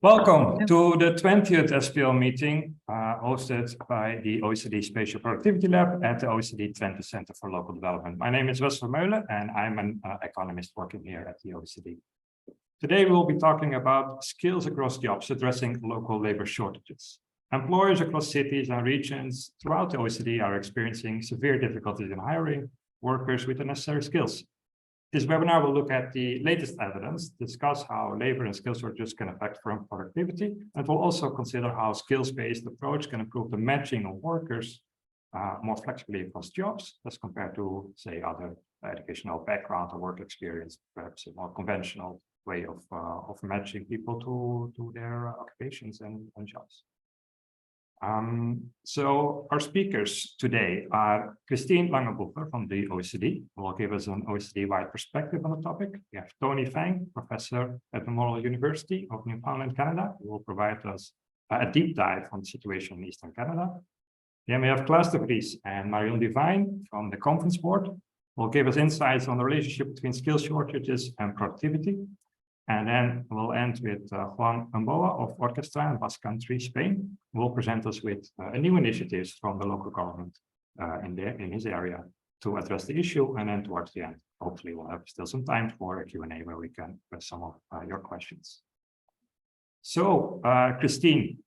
Welcome to the 20th SPL meeting hosted by the OECD Spatial Productivity Lab at the OECD Trento Centre for Local Development. My name is Wessel Meulen and I'm an economist working here at the OECD. Today we'll be talking about skills across jobs addressing local labor shortages. Employers across cities and regions throughout the OECD are experiencing severe difficulties in hiring workers with the necessary skills. This webinar will look at the latest evidence, discuss how labor and skill shortages can affect firm productivity, and we'll also consider how skills-based approach can improve the matching of workers more flexibly across jobs as compared to, say, other educational background or work experience, perhaps a more conventional way of matching people to their occupations and jobs. So our speakers today are Christine Lange-Boefer from the OECD, who will give us an OECD-wide perspective on the topic. We have Tony Fang, professor at Memorial University of Newfoundland, Canada, who will provide us a deep dive on the situation in Eastern Canada. Then we have Klaas de Vries and Marion Divine from the Conference Board, who will give us insights on the relationship between skill shortages and productivity. And then we'll end with Juan Amboa of Orchestra in Basque Country, Spain, who will present us with a new initiatives from the local government in his area to address the issue. And then towards the end, hopefully we'll have still some time for a Q&A where we can address some of your questions. So Christine.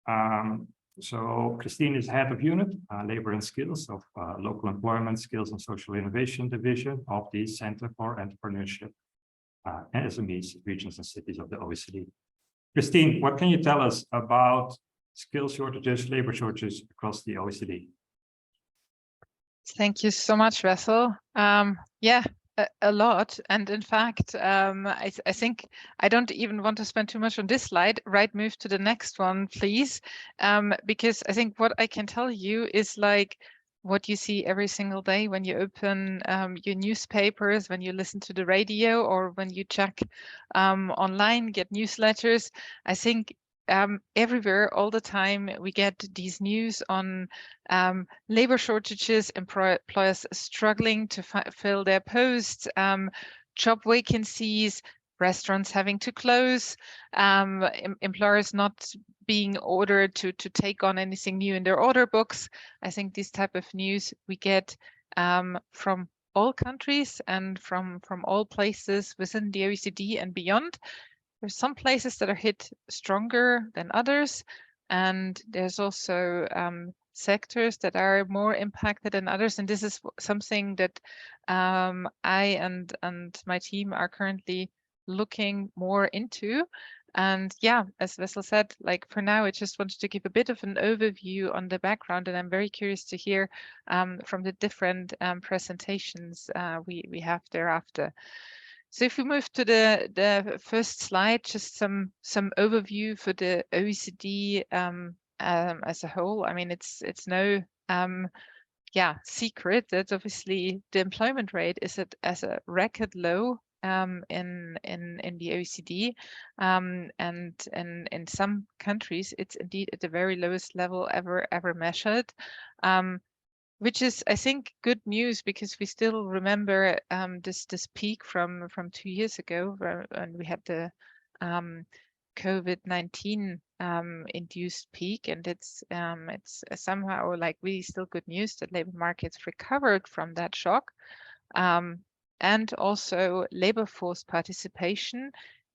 Christine is head of unit, labor and skills of local employment, skills and social innovation division of the Center for Entrepreneurship and SMEs, regions and cities of the OECD. Christine, what can you tell us about skill shortages, labor shortages across the OECD? Thank you so much, Wessel. Yeah, a lot. And in fact, I think I don't even want to spend too much on this slide. Right, move to the next one, please. Because I think what I can tell you is like what you see every single day when you open your newspapers, when you listen to the radio, or when you check online, get newsletters. I think everywhere, all the time, we get these news on labor shortages, employers struggling to fill their posts, job vacancies, restaurants having to close, employers not being ordered to take on anything new in their order books. I think this type of news we get from all countries and from all places within the OECD and beyond. There's some places that are hit stronger than others, and there's also sectors that are more impacted than others. And this is something that I and my team are currently looking more into. And yeah, as Wessel said, like for now, I just wanted to give a bit of an overview on the background, and I'm very curious to hear from the different presentations we have thereafter. So if we move to the first slide, just some overview for the OECD as a whole. I mean, it's no secret that obviously the employment rate is at a record low in the OECD, and in some countries it's indeed at the very lowest level ever measured, which is, I think, good news, because we still remember this peak from 2 years ago, when we had the COVID-19 induced peak, and it's somehow like really still good news that labor markets recovered from that shock. And also labor force participation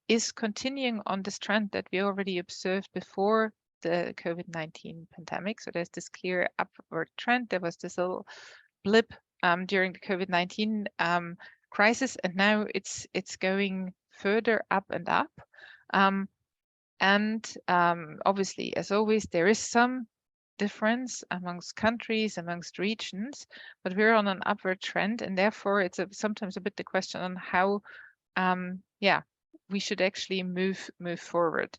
is continuing on this trend that we already observed before the COVID-19 pandemic. So there's this clear upward trend. There was this little blip during the COVID-19 crisis, and now it's going further up and up. Obviously, as always, there is some difference amongst countries, amongst regions, but we're on an upward trend, and therefore it's sometimes a bit the question on how we should actually move forward.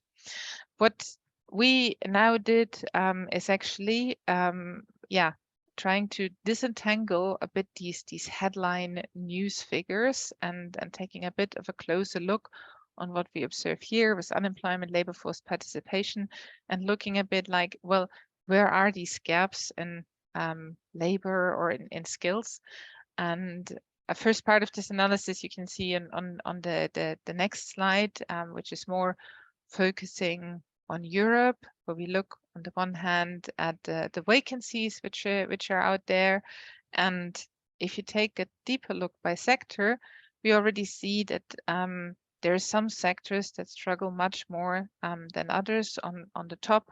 What we now did is actually trying to disentangle a bit these headline news figures and taking a bit of a closer look on what we observe here with unemployment, labor force participation, and looking a bit like, well, where are these gaps in labor or in skills? And a first part of this analysis you can see on the next slide, which is more focusing on Europe, where we look on the one hand at the vacancies which are out there. And if you take a deeper look by sector, we already see that there are some sectors that struggle much more than others. On the top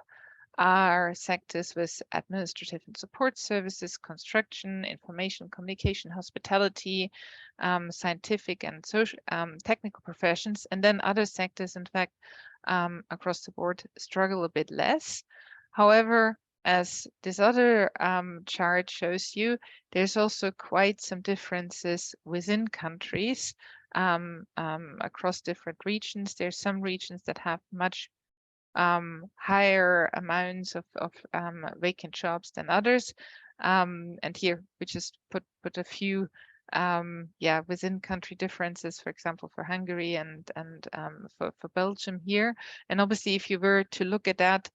are sectors with administrative and support services, construction, information, communication, hospitality, scientific and social, technical professions, and then other sectors, in fact, across the board struggle a bit less. However, as this other chart shows you, there's also quite some differences within countries across different regions. There's some regions that have much higher amounts of vacant jobs than others. And here we just put a few within country differences, for example, for Hungary and for Belgium here. And obviously, if you were to look at that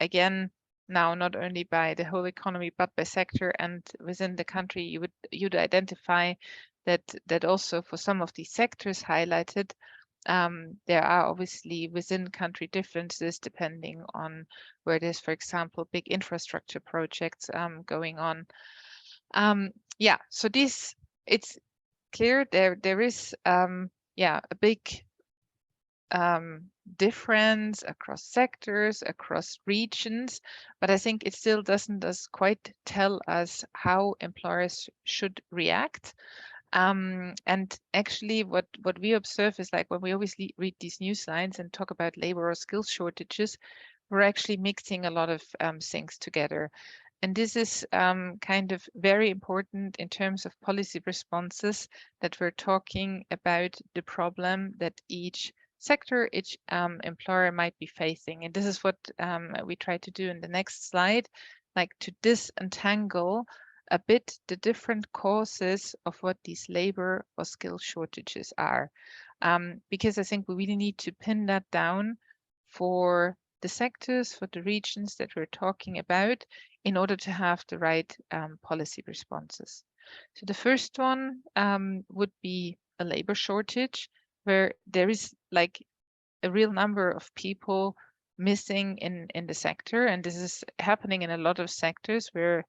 again, now not only by the whole economy, but by sector and within the country, you'd identify that also for some of these sectors highlighted, there are obviously within country differences depending on where there's, for example, big infrastructure projects going on. So it's clear there is a big difference across sectors, across regions, but I think it still doesn't quite tell us how employers should react. And actually what we observe is, like, when we always read these news lines and talk about labor or skill shortages, we're actually mixing a lot of things together. And this is kind of very important in terms of policy responses, that we're talking about the problem that each sector, each employer might be facing. And this is what we try to do in the next slide, like to disentangle a bit the different causes of what these labor or skill shortages are. Because I think we really need to pin that down for the sectors, for the regions that we're talking about, in order to have the right policy responses. So the first one would be a labor shortage, where there is like a real number of people missing in the sector. And this is happening in a lot of sectors where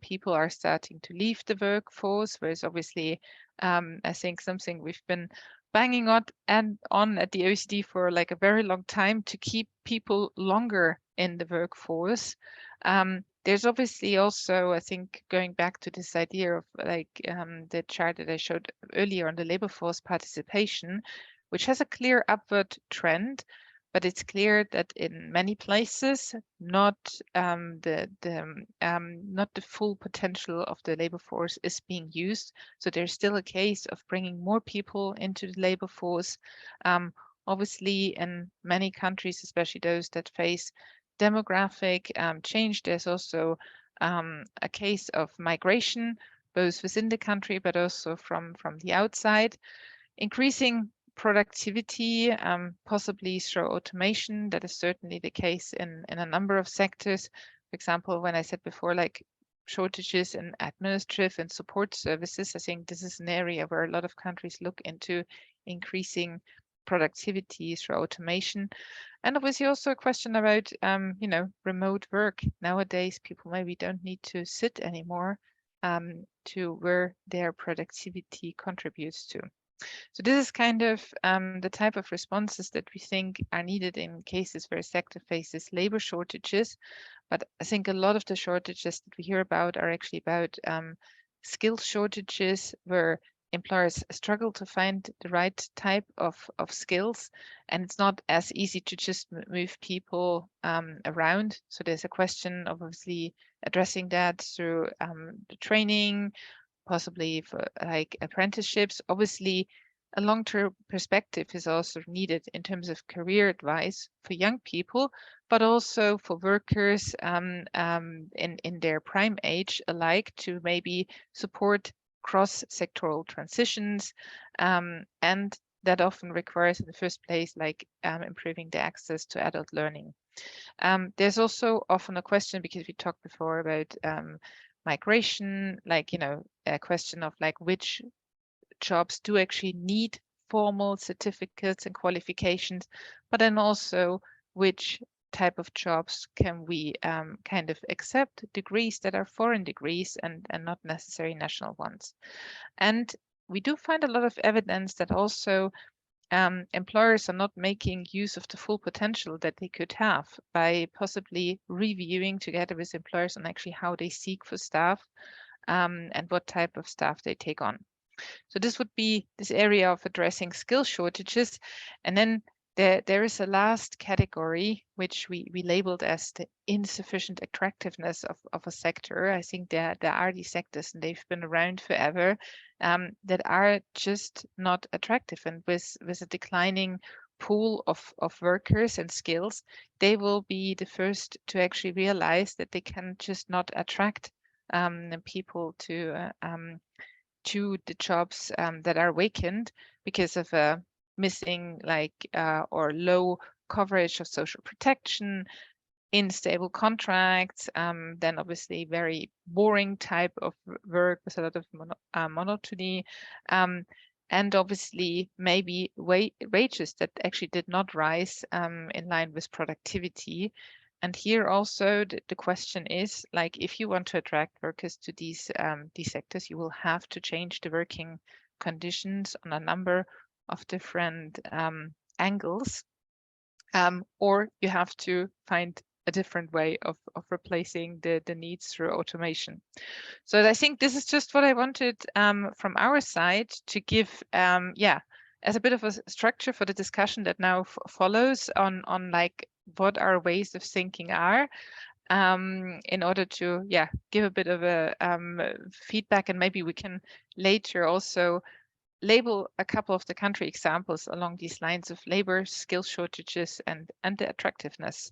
people are starting to leave the workforce, whereas obviously I think something we've been banging on at the OECD for like a very long time, to keep people longer in the workforce. There's obviously also, I think, going back to this idea of like the chart that I showed earlier on the labor force participation, which has a clear upward trend, but it's clear that in many places, not the full potential of the labor force is being used. So there's still a case of bringing more people into the labor force. Obviously, in many countries, especially those that face demographic change, there's also a case of migration, both within the country, but also from the outside. Increasing productivity, possibly through automation. That is certainly the case in a number of sectors. For example, when I said before, like shortages in administrative and support services, I think this is an area where a lot of countries look into increasing productivity through automation. And obviously also a question about, remote work. Nowadays, people maybe don't need to sit anymore to where their productivity contributes to. So this is kind of the type of responses that we think are needed in cases where a sector faces labor shortages. But I think a lot of the shortages that we hear about are actually about skill shortages, where employers struggle to find the right type of skills. And it's not as easy to just move people around. So there's a question of obviously addressing that through the training, possibly for like apprenticeships. Obviously, a long-term perspective is also needed in terms of career advice for young people, but also for workers in their prime age alike, to maybe support cross-sectoral transitions. And that often requires, in the first place, like improving the access to adult learning. There's also often a question, because we talked before about migration, like, a question of like which jobs do actually need formal certificates and qualifications, but then also which type of jobs can we kind of accept degrees that are foreign degrees and not necessarily national ones. And we do find a lot of evidence that also employers are not making use of the full potential that they could have by possibly reviewing together with employers on actually how they seek for staff and what type of staff they take on. So this would be this area of addressing skill shortages. And then there is a last category, which we labeled as the insufficient attractiveness of a sector. I think there are these sectors, and they've been around forever, that are just not attractive. And with a declining pool of workers and skills, they will be the first to actually realize that they can just not attract people to the jobs that are vacant because of a missing or low coverage of social protection, unstable contracts, then obviously very boring type of work with a lot of monotony, and obviously maybe wages that actually did not rise in line with productivity. And here also the question is, like, if you want to attract workers to these sectors, you will have to change the working conditions on a number of different angles, or you have to find a different way of replacing the needs through automation. So I think this is just what I wanted from our side to give, as a bit of a structure for the discussion that now follows on like what our ways of thinking are, in order to give a bit of a feedback, and maybe we can later also label a couple of the country examples along these lines of labor, skill shortages, and the attractiveness.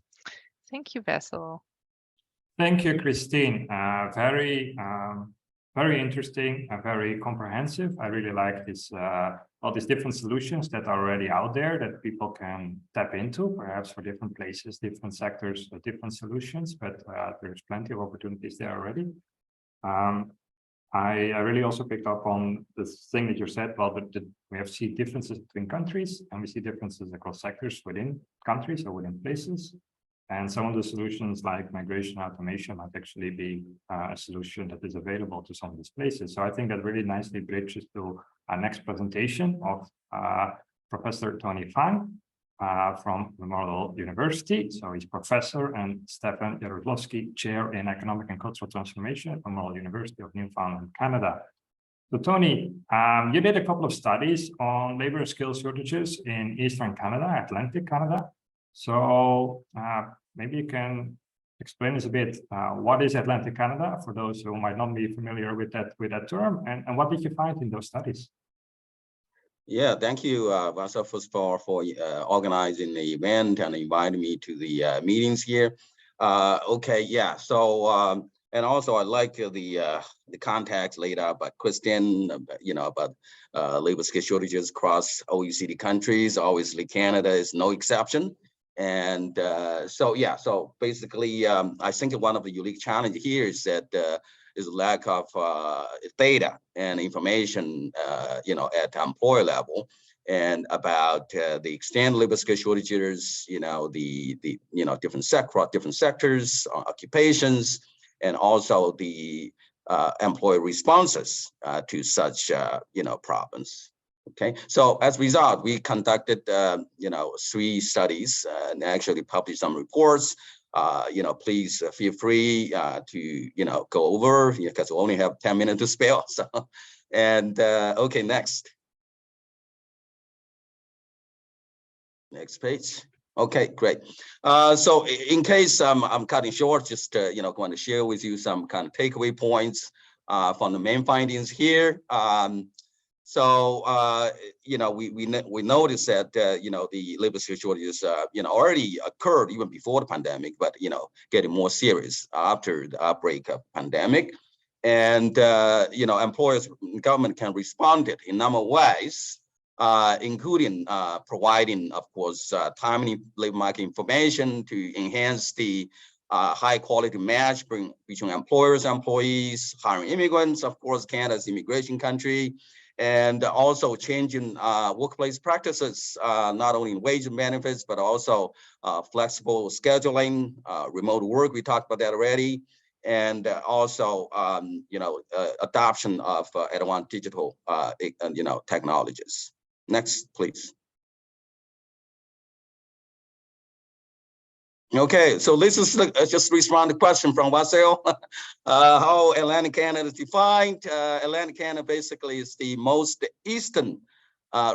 Thank you, Basil. Thank you, Christine. Very interesting and very comprehensive. I really like this, all these different solutions that are already out there that people can tap into, perhaps for different places, different sectors, different solutions, but there's plenty of opportunities there already. I really also picked up on this thing that you said, well, we have seen differences between countries, and we see differences across sectors within countries or within places. And some of the solutions like migration automation might actually be a solution that is available to some of these places. So I think that really nicely bridges to our next presentation of Professor Tony Fang from Memorial University. So he's professor, and Stefan Jaroslavsky, chair in economic and cultural transformation at Memorial University of Newfoundland, Canada. So Tony, you did a couple of studies on labor and skill shortages in Eastern Canada, Atlantic Canada. So maybe you can explain us a bit, what is Atlantic Canada for those who might not be familiar with that term, and what did you find in those studies? Yeah, thank you, Vasa, first of all, for organizing the event and inviting me to the meetings here. Okay, yeah, so and also I like the context laid out by Kristen, about labor skill shortages across OECD countries. Obviously, Canada is no exception. And so basically, I think one of the unique challenges here is that is lack of data and information, at employer level, and about the extent labor skill shortages, the different sectors, occupations, and also the employer responses to such problems. Okay, so as a result, we conducted 3 studies and actually published some reports. Please feel free to go over, because we only have 10 minutes to spare. So, and okay, next page. Okay, great. So in case I'm cutting short, just going to share with you some kind of takeaway points from the main findings here. So we noticed that the labor skill shortages already occurred even before the pandemic, but getting more serious after the outbreak of pandemic. And employers and government can respond it in a number of ways, including providing, of course, timely labor market information to enhance the high quality match between employers and employees, hiring immigrants. Of course, Canada's immigration country. and also changing workplace practices, not only in wage and benefits, but also flexible scheduling, remote work. We talked about that already. And also, adoption of advanced digital, technologies. Next, please. Okay, so this is just respond to question from Wasil. How Atlantic Canada is defined. Atlantic Canada basically is the most eastern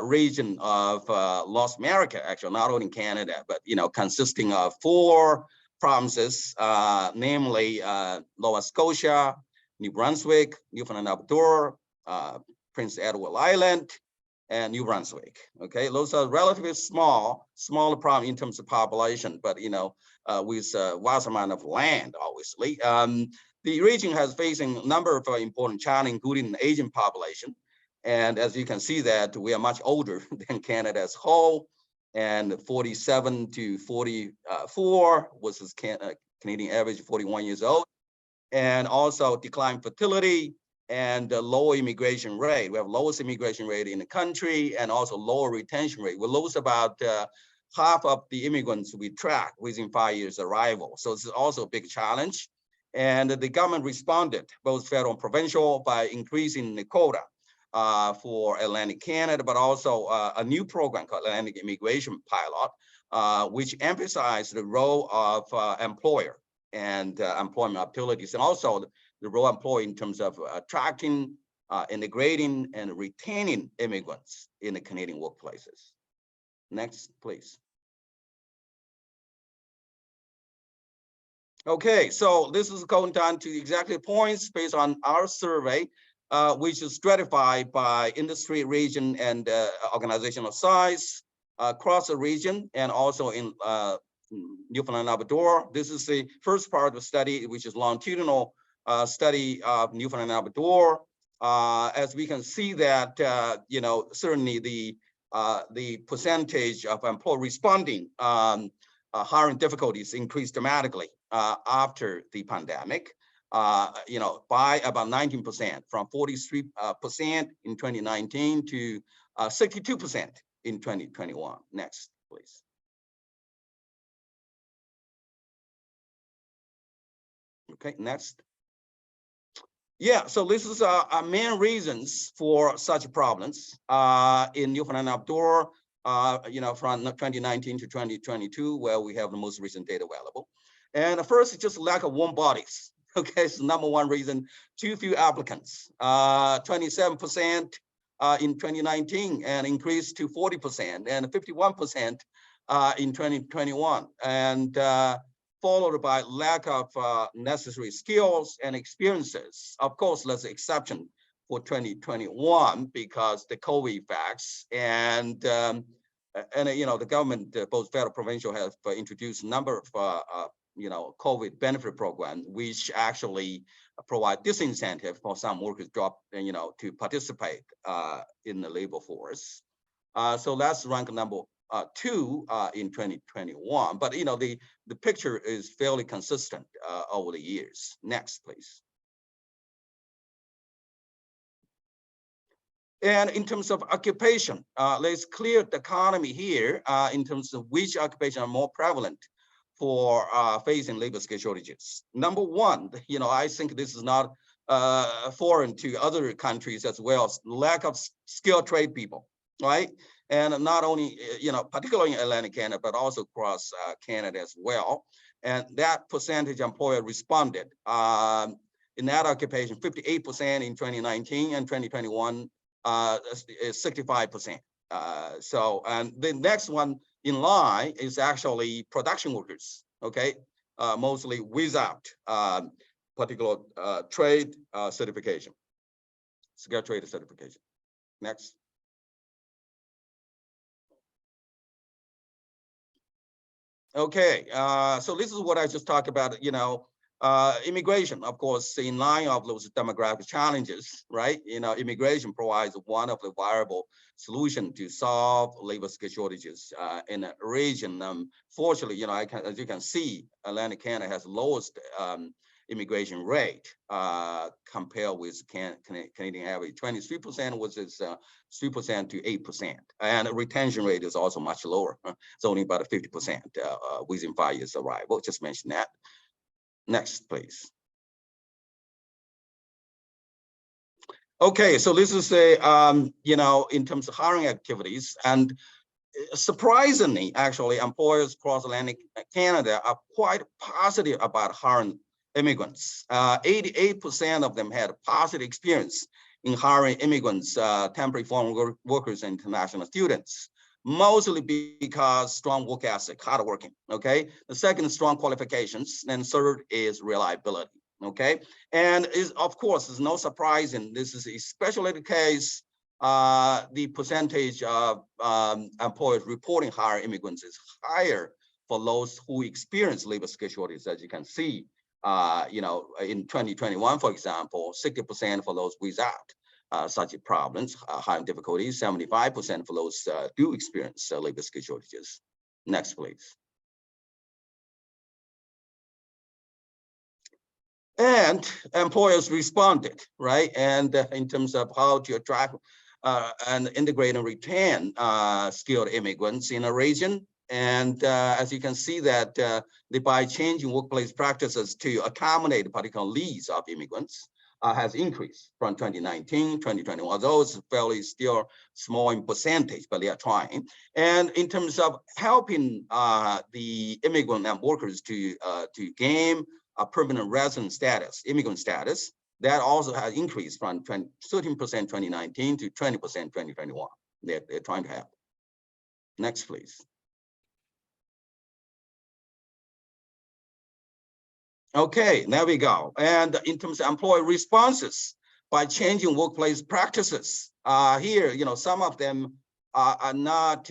region of North America, actually, not only Canada, but consisting of 4 provinces, namely Nova Scotia, New Brunswick, Newfoundland and Labrador, Prince Edward Island, and New Brunswick. Okay, those are relatively smaller problem in terms of population, but with vast amount of land, obviously. The region has facing a number of important challenges, including an aging population. And as you can see that we are much older than Canada as a whole, and 47 to 44 was Canadian average 41 years old, and also decline fertility and lower immigration rate. We have lowest immigration rate in the country, and also lower retention rate. We lose about half of the immigrants we track within 5 years arrival. So this is also a big challenge. And the government responded, both federal and provincial, by increasing the quota for Atlantic Canada, but also a new program called Atlantic Immigration Pilot, which emphasized the role of employer and employment opportunities, and also the role of employer in terms of attracting, integrating, and retaining immigrants in the Canadian workplaces. Next, please. Okay, so this is going down to exactly points based on our survey, which is stratified by industry, region, and organizational size across the region, and also in Newfoundland and Labrador. This is the first part of the study, which is longitudinal study of Newfoundland and Labrador. As we can see that, certainly the percentage of employee responding hiring difficulties increased dramatically after the pandemic, by about 19%, from 43% in 2019 to 62% in 2021. Next, please. Okay, next. Yeah, so this is our main reasons for such problems in Newfoundland and Labrador, from 2019 to 2022, where we have the most recent data available. And first, it's just lack of warm bodies. Okay, it's the #1 reason. Too few applicants. 27% in 2019, and increased to 40%, and 51% in 2021. And followed by lack of necessary skills and experiences. Of course, there's an exception for 2021 because the COVID effects, and the government, both federal and provincial, have introduced a number of COVID benefit programs, which actually provide disincentive for some workers to participate in the labor force. So that's rank number 2 in 2021, but the picture is fairly consistent over the years. Next, please. And in terms of occupation, there's clear dichotomy here in terms of which occupation are more prevalent for facing labor skill shortages. #1, I think this is not foreign to other countries as well, lack of skilled trade people, right? And not only, particularly in Atlantic Canada, but also across Canada as well. And that percentage employer responded in that occupation, 58% in 2019, and 2021 is 65%. So, and the next one in line is actually production workers, okay? Mostly without particular trade certification, skilled trade certification. Next. Okay, so this is what I just talked about, immigration, of course, in line of those demographic challenges, right? Immigration provides one of the viable solutions to solve labor skill shortages in the region. Fortunately, as you can see, Atlantic Canada has lowest immigration rate compared with Canadian average, 23% versus 3% to 8%. And retention rate is also much lower. It's only about 50% within 5 years arrival. Just mention that. Next, please. Okay, so this is a, in terms of hiring activities, and surprisingly, actually, employers across Atlantic Canada are quite positive about hiring immigrants. 88% of them had a positive experience in hiring immigrants, temporary foreign workers, and international students, mostly because strong work ethic, hardworking, okay? The second is strong qualifications, and third is reliability. Okay, and of course, there's no surprise, and this is especially the case. The percentage of employers reporting higher immigrants is higher for those who experience labor skill shortage, as you can see. In 2021, for example, 60% for those without such problems, hiring difficulties, 75% for those do experience labor skill shortages. Next, please. And employers responded, right? And in terms of how to attract and integrate and retain skilled immigrants in a region. And as you can see that by changing workplace practices to accommodate particular needs of immigrants has increased from 2019, 2021, although it's fairly still small in percentage, but they are trying. And in terms of helping the immigrant and workers to gain a permanent resident status, immigrant status, that also has increased from 13% 2019 to 20% 2021. They're trying to help. Next, please. Okay, there we go. And in terms of employee responses, by changing workplace practices, here, some of them are not,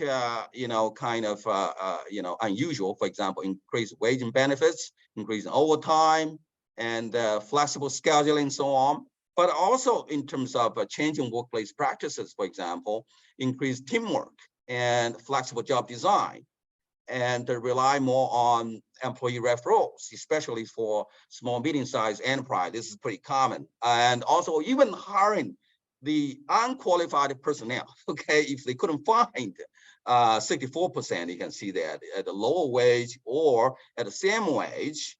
unusual. For example, increased wage and benefits, increase in overtime, and flexible scheduling, so on. But also in terms of changing workplace practices, for example, increased teamwork and flexible job design, and rely more on employee referrals, especially for small, medium-sized enterprise. This is pretty common. And also even hiring the unqualified personnel, okay, if they couldn't find 64%, you can see that at a lower wage or at the same wage,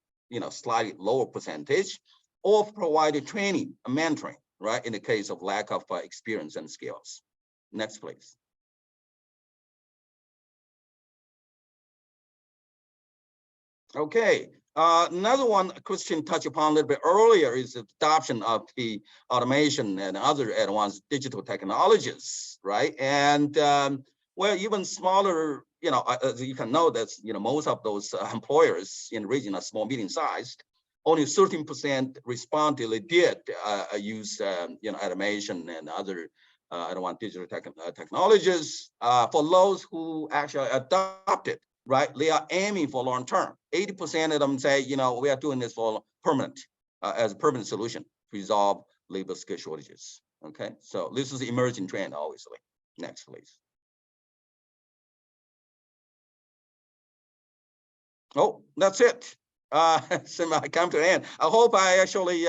slightly lower percentage, or provided training and mentoring, right, in the case of lack of experience and skills. Next, please. Okay, another one Christian touched upon a little bit earlier is the adoption of the automation and other advanced digital technologies, right? And well, even smaller, as you can know that, most of those employers in the region are small, medium sized. Only 13% responded they did use, automation and other advanced digital technologies. For those who actually adopted, right, they are aiming for long term. 80% of them say, we are doing this for permanent, as a permanent solution to resolve labor skill shortages. Okay, so this is the emerging trend, obviously. Next, please. Oh, that's it. So I come to an end. I hope I actually,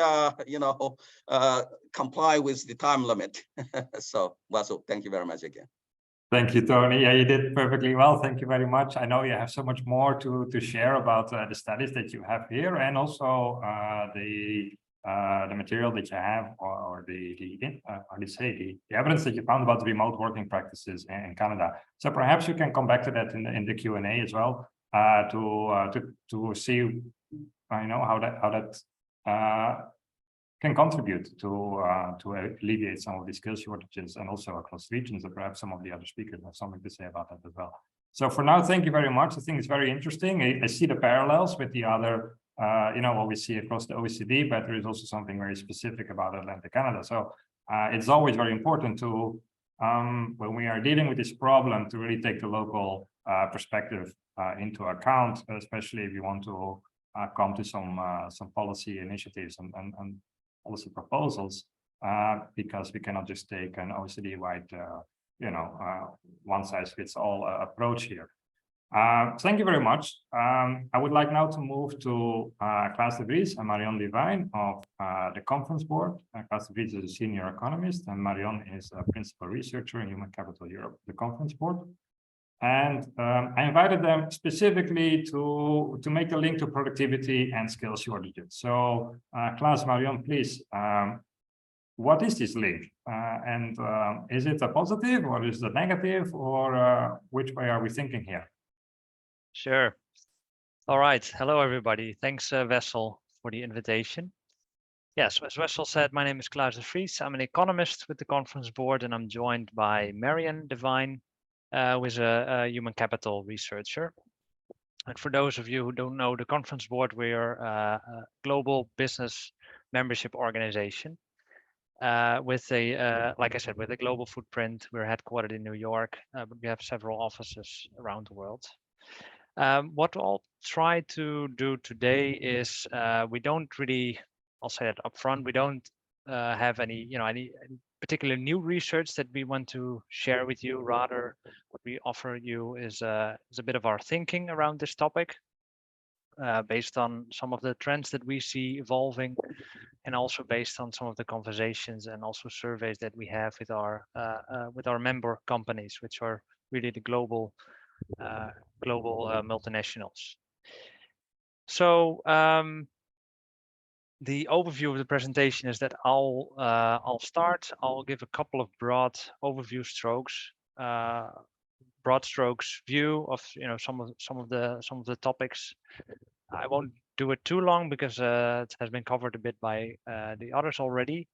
comply with the time limit. So, Vasu, thank you very much again. Thank you, Tony. Yeah, you did perfectly well. Thank you very much. I know you have so much more to share about the studies that you have here, and also the material that you have, or the evidence that you found about the remote working practices in Canada. So perhaps you can come back to that in the Q&A as well, to see, how that can contribute to alleviate some of the skill shortages, and also across regions, and perhaps some of the other speakers have something to say about that as well. So for now, thank you very much. I think it's very interesting. I see the parallels with the other, what we see across the OECD, but there is also something very specific about Atlantic Canada. So it's always very important to, when we are dealing with this problem, to really take the local perspective into account, especially if you want to come to some policy initiatives and policy proposals, because we cannot just take an OECD-wide, one-size-fits-all approach here. Thank you very much. I would like now to move to Klaas de Vries and Marion Divine of the Conference Board. Klaas de Vries is a senior economist and Marion is a principal researcher in Human Capital Europe, the Conference Board. And I invited them specifically to make a link to productivity and skill shortages. So Klaas, Marion, please, what is this link? And is it a positive or is it a negative, or which way are we thinking here? Sure. All right. Hello, everybody. Thanks, Wessel, for the invitation. Yes, as Wessel said, my name is Klaas de Vries. I'm an economist with the Conference Board, and I'm joined by Marion Divine, who is a human capital researcher. And for those of you who don't know the Conference Board, we are a global business membership organization with a, like I said, with a global footprint. We're headquartered in New York, but we have several offices around the world. What I'll try to do today is we don't really, I'll say that upfront, we don't have any, any particular new research that we want to share with you. Rather, what we offer you is a bit of our thinking around this topic, based on some of the trends that we see evolving, and also based on some of the conversations and also surveys that we have with our member companies, which are really the global multinationals. So the overview of the presentation is that I'll start. I'll give a couple of broad overview strokes, broad strokes view of some of the topics. I won't do it too long because it has been covered a bit by the others already.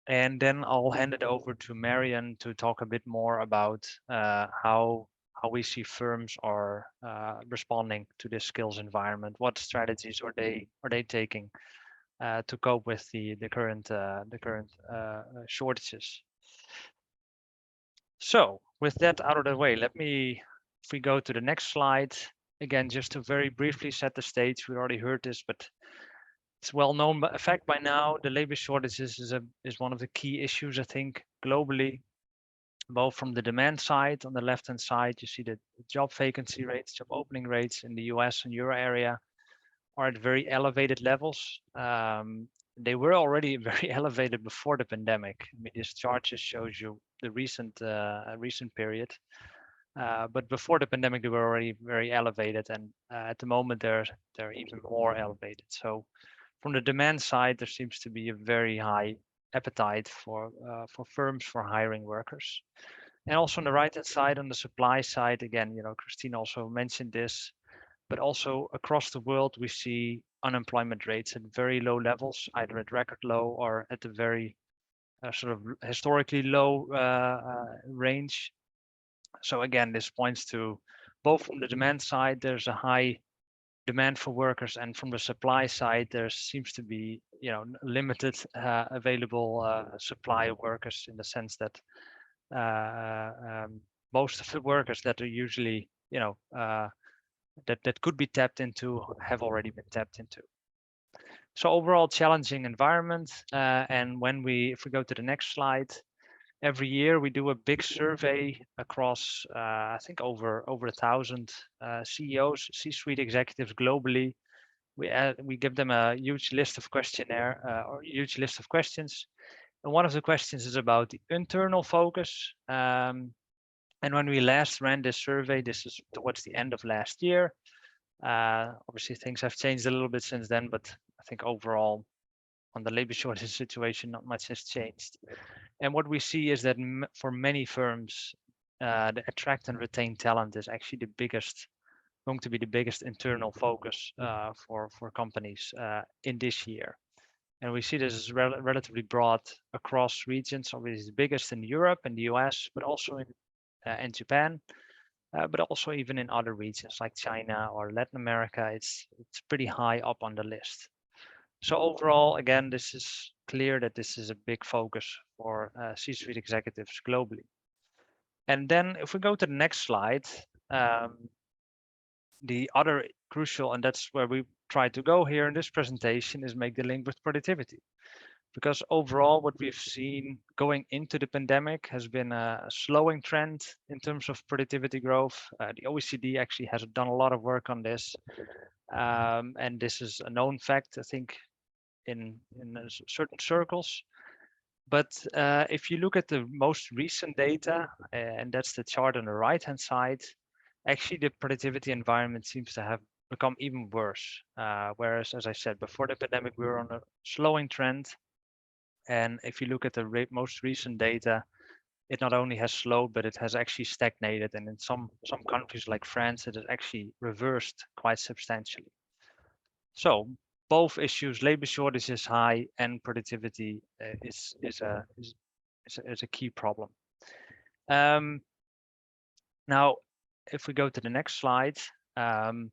And then I'll hand it over to Marion to talk a bit more about how we see firms are responding to this skills environment. What strategies are they taking to cope with the current shortages? So with that out of the way, if we go to the next slide again, just to very briefly set the stage. We already heard this, but it's well known fact by now. The labor shortages is one of the key issues, I think, globally, both from the demand side. On the left hand side, you see the job vacancy rates, job opening rates in the US and Euro area are at very elevated levels. They were already very elevated before the pandemic. I mean, this chart just shows you the recent period. But before the pandemic, they were already very elevated, and at the moment they're even more elevated. So from the demand side, there seems to be a very high appetite for firms for hiring workers. And also on the right hand side, on the supply side, again, Christine also mentioned this, but also across the world, we see unemployment rates at very low levels, either at record low or at the very sort of historically low range. So again, this points to both from the demand side, there's a high demand for workers, and from the supply side, there seems to be limited available supply of workers, in the sense that most of the workers that are usually that could be tapped into have already been tapped into. So overall challenging environment. And if we go to the next slide, every year we do a big survey across I think over 1,000 CEOs, C-suite executives globally. We give them a huge list of questionnaire or huge list of questions, and one of the questions is about the internal focus. And when we last ran this survey, this is towards the end of last year. Obviously things have changed a little bit since then, but I think overall on the labor shortage situation, not much has changed. And what we see is that for many firms, the attract and retain talent is actually going to be the biggest internal focus for companies in this year. And we see this as relatively broad across regions. Obviously, the biggest in Europe and the US, but also in Japan, but also even in other regions like China or Latin America. It's pretty high up on the list. So overall, again, this is clear that this is a big focus for C-suite executives globally. And then if we go to the next slide, the other crucial, and that's where we try to go here in this presentation, is make the link with productivity. because overall what we've seen going into the pandemic has been a slowing trend in terms of productivity growth. The OECD actually has done a lot of work on this, and this is a known fact, I think, in certain circles. But if you look at the most recent data, and that's the chart on the right-hand side, actually the productivity environment seems to have become even worse. Whereas, as I said, before the pandemic, we were on a slowing trend. And if you look at the most recent data, it not only has slowed, but it has actually stagnated. And in some countries like France, it has actually reversed quite substantially. So both issues, labor shortage is high and productivity is a key problem. Now, if we go to the next slide, now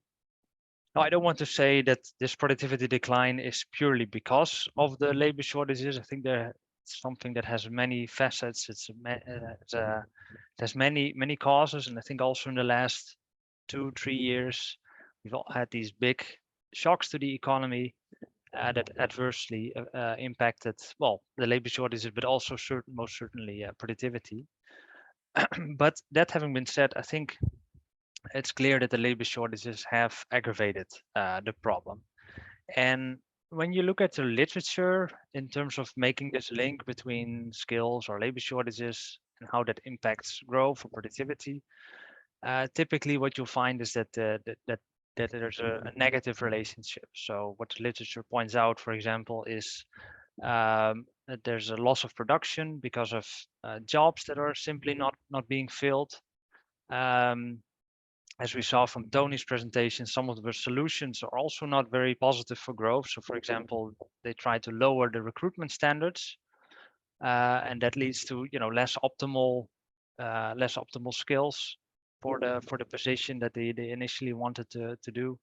I don't want to say that this productivity decline is purely because of the labor shortages. I think there's something that has many facets. It has many causes, and I think also in the last 2-3 years, we've all had these big shocks to the economy that adversely impacted, well, the labor shortages, but also most certainly productivity. But that having been said, I think it's clear that the labor shortages have aggravated the problem. And when you look at the literature in terms of making this link between skills or labor shortages and how that impacts growth or productivity, typically what you'll find is that that there's a negative relationship. So what the literature points out, for example, is that there's a loss of production because of jobs that are simply not being filled. As we saw from Tony's presentation, some of the solutions are also not very positive for growth. So, for example, they try to lower the recruitment standards, and that leads to less optimal skills for the position that they initially wanted to do.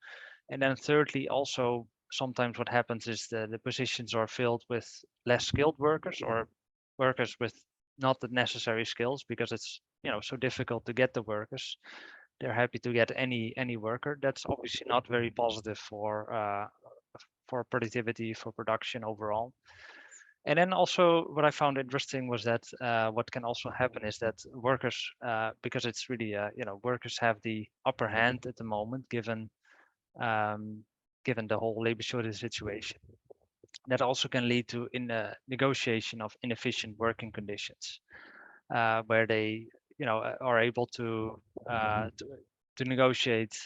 And then thirdly, also sometimes what happens is the positions are filled with less skilled workers or workers with not the necessary skills because it's so difficult to get the workers. They're happy to get any worker. That's obviously not very positive for productivity, for production overall. And then also what I found interesting was that what can also happen is that workers, because it's really workers have the upper hand at the moment given the whole labor shortage situation. That also can lead to negotiation of inefficient working conditions, where they are able to negotiate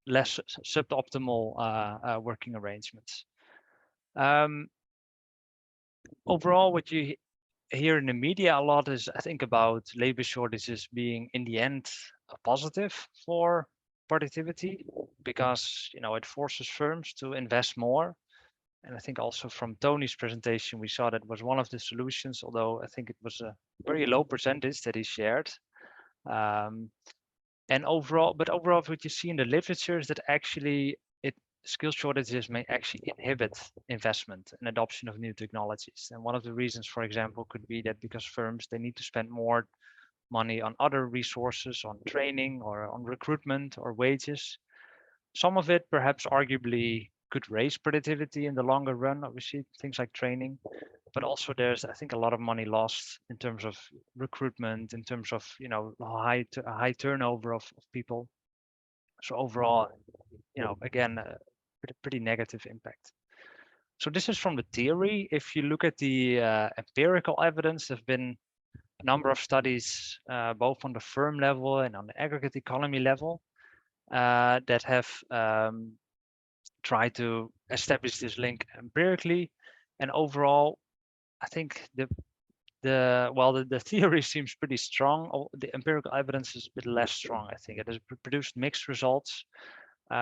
less suboptimal working arrangements. Overall, what you hear in the media a lot is, I think, about labor shortages being in the end a positive for productivity because it forces firms to invest more. And I think also from Tony's presentation, we saw that was one of the solutions, although I think it was a very low percentage that he shared. And overall, what you see in the literature is that actually skill shortages may actually inhibit investment and adoption of new technologies. And one of the reasons, for example, could be that because firms, they need to spend more money on other resources, on training or on recruitment or wages. Some of it perhaps arguably could raise productivity in the longer run, obviously, things like training. But also there's, I think, a lot of money lost in terms of recruitment, in terms of, high turnover of people. So overall, again, pretty negative impact. So this is from the theory. If you look at the empirical evidence, there've been a number of studies, both on the firm level and on the aggregate economy level, that have tried to establish this link empirically. And overall, I think the theory seems pretty strong. The empirical evidence is a bit less strong. I think it has produced mixed results.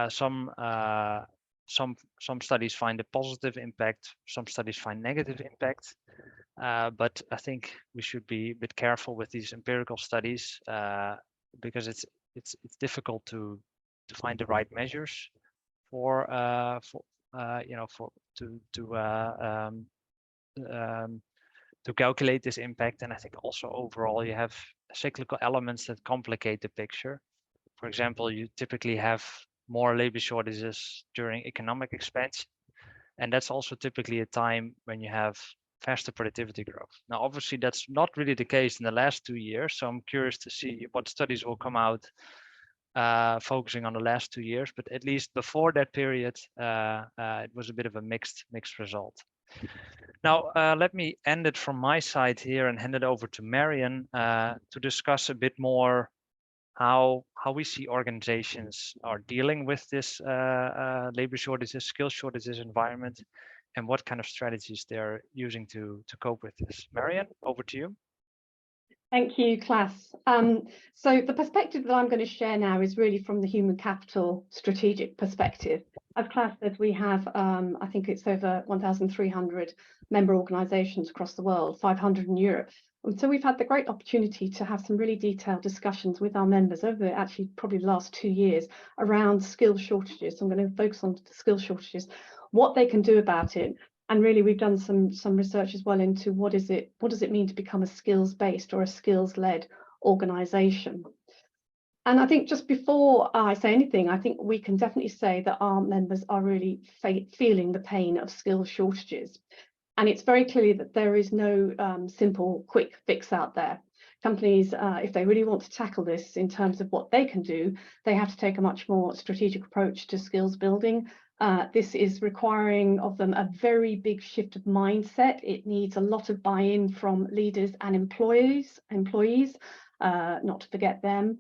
Some studies find a positive impact, some studies find negative impact. But I think we should be a bit careful with these empirical studies because it's difficult to find the right measures to calculate this impact. And I think also overall you have cyclical elements that complicate the picture. For example, you typically have more labor shortages during economic expansion, And that's also typically a time when you have faster productivity growth. Now, obviously, that's not really the case in the last 2 years. So I'm curious to see what studies will come out focusing on the last 2 years. But at least before that period, it was a bit of a mixed result. Now, let me end it from my side here and hand it over to Marion to discuss a bit more how we see organizations are dealing with this labor shortages, skill shortages environment, and what kind of strategies they're using to cope with this. Marion, over to you. Thank you, Klaas. So the perspective that I'm going to share now is really from the human capital strategic perspective. As Klaas said, we have, I think it's over 1,300 member organisations across the world, 500 in Europe. And so we've had the great opportunity to have some really detailed discussions with our members over actually probably the last 2 years around skill shortages. I'm going to focus on the skill shortages, what they can do about it. And really, we've done some research as well into what does it mean to become a skills-based or a skills-led organisation. And I think just before I say anything, I think we can definitely say that our members are really feeling the pain of skill shortages. And it's very clear that there is no simple, quick fix out there. Companies, if they really want to tackle this in terms of what they can do, they have to take a much more strategic approach to skills building. This is requiring of them a very big shift of mindset. It needs a lot of buy-in from leaders and employees, not to forget them.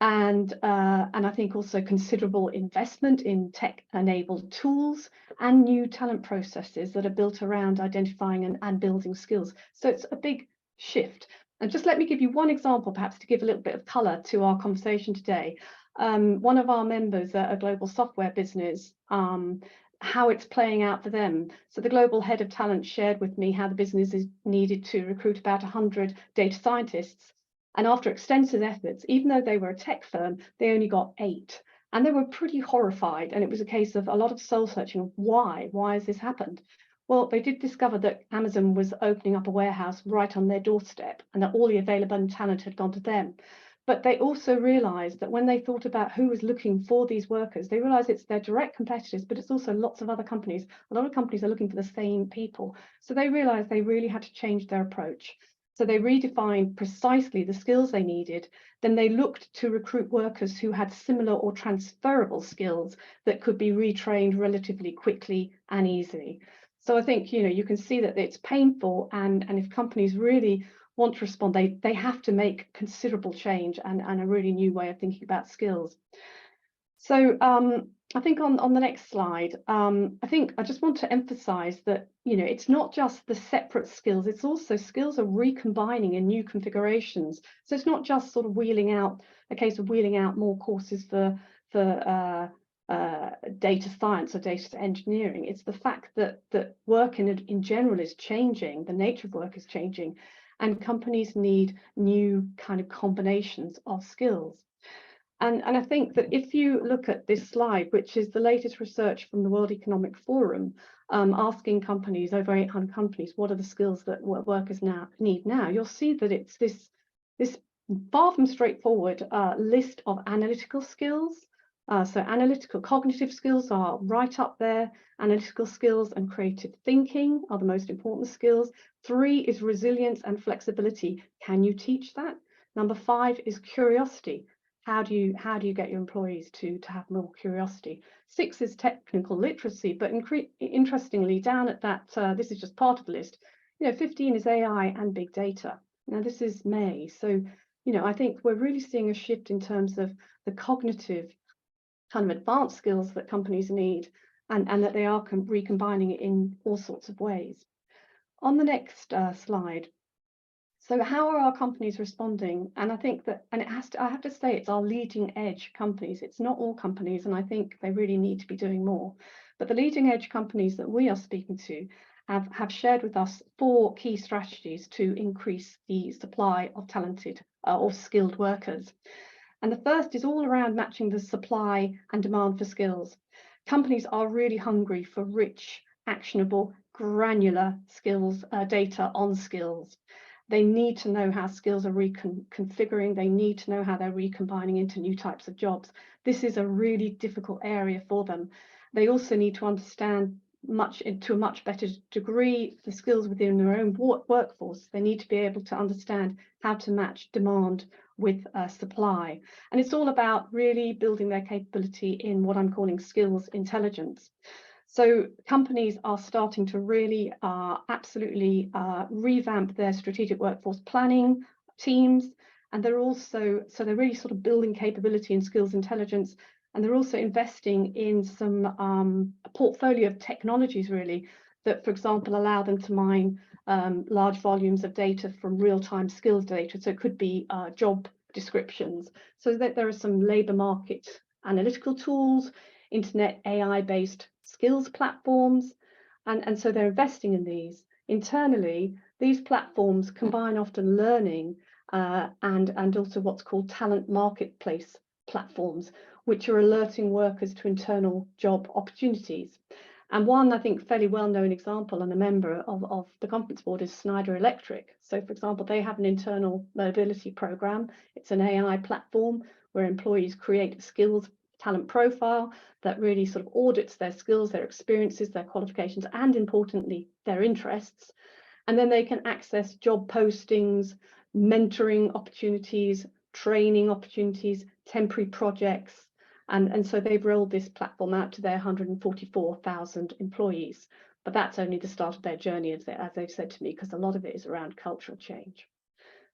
And I think also considerable investment in tech-enabled tools and new talent processes that are built around identifying and building skills. So it's a big shift. And just let me give you one example, perhaps to give a little bit of colour to our conversation today. One of our members, a global software business, how it's playing out for them. So the global head of talent shared with me how the business is needed to recruit about 100 data scientists. And after extensive efforts, even though they were a tech firm, they only got 8. And they were pretty horrified. And it was a case of a lot of soul searching of why has this happened? Well, they did discover that Amazon was opening up a warehouse right on their doorstep and that all the available talent had gone to them. But they also realized that when they thought about who was looking for these workers, they realized it's their direct competitors, but it's also lots of other companies. A lot of companies are looking for the same people. So they realized they really had to change their approach. So they redefined precisely the skills they needed. Then they looked to recruit workers who had similar or transferable skills that could be retrained relatively quickly and easily. So I think, you can see that it's painful, and if companies really want to respond, they have to make considerable change and a really new way of thinking about skills. So I think on the next slide, I think I just want to emphasize that, it's not just the separate skills, it's also skills are recombining in new configurations. So it's not just sort of a case of wheeling out more courses for data science or data engineering. It's the fact that work in general is changing, the nature of work is changing, and companies need new kind of combinations of skills. And I think that if you look at this slide, which is the latest research from the World Economic Forum, asking companies, over 800 companies, what are the skills that workers need now, you'll see that it's this far from straightforward list of analytical skills. So analytical cognitive skills are right up there. Analytical skills and creative thinking are the most important skills. 3 is resilience and flexibility. Can you teach that? Number 5 is curiosity. How do you get your employees to have more curiosity? 6 is technical literacy, but interestingly, down at that, this is just part of the list. 15 is AI and big data. Now this is May, so I think we're really seeing a shift in terms of the cognitive kind of advanced skills that companies need, and that they are recombining it in all sorts of ways. On the next slide. So how are our companies responding? And I think that, and I have to say, it's our leading edge companies. It's not all companies, and I think they really need to be doing more. But the leading edge companies that we are speaking to have shared with us 4 key strategies to increase the supply of talented or skilled workers. And the first is all around matching the supply and demand for skills. Companies are really hungry for rich, actionable, granular skills, data on skills. They need to know how skills are reconfiguring. They need to know how they're recombining into new types of jobs. This is a really difficult area for them. They also need to understand to a much better degree the skills within their own workforce. They need to be able to understand how to match demand with supply. And it's all about really building their capability in what I'm calling skills intelligence. So companies are starting to really absolutely revamp their strategic workforce planning teams. And they're really sort of building capability in skills intelligence. And they're also investing in some a portfolio of technologies really that, for example, allow them to mine large volumes of data from real-time skills data. So it could be job descriptions. So that there are some labor market analytical tools, internet AI-based skills platforms, and so they're investing in these. Internally, these platforms combine often learning and also what's called talent marketplace platforms, which are alerting workers to internal job opportunities. And one, I think, fairly well-known example and a member of the conference board is Schneider Electric. So, for example, they have an internal mobility program. It's an AI platform where employees create a skills talent profile that really sort of audits their skills, their experiences, their qualifications, and importantly, their interests. And then they can access job postings, mentoring opportunities, training opportunities, temporary projects. And so they've rolled this platform out to their 144,000 employees. But that's only the start of their journey, as they've said to me, because a lot of it is around cultural change.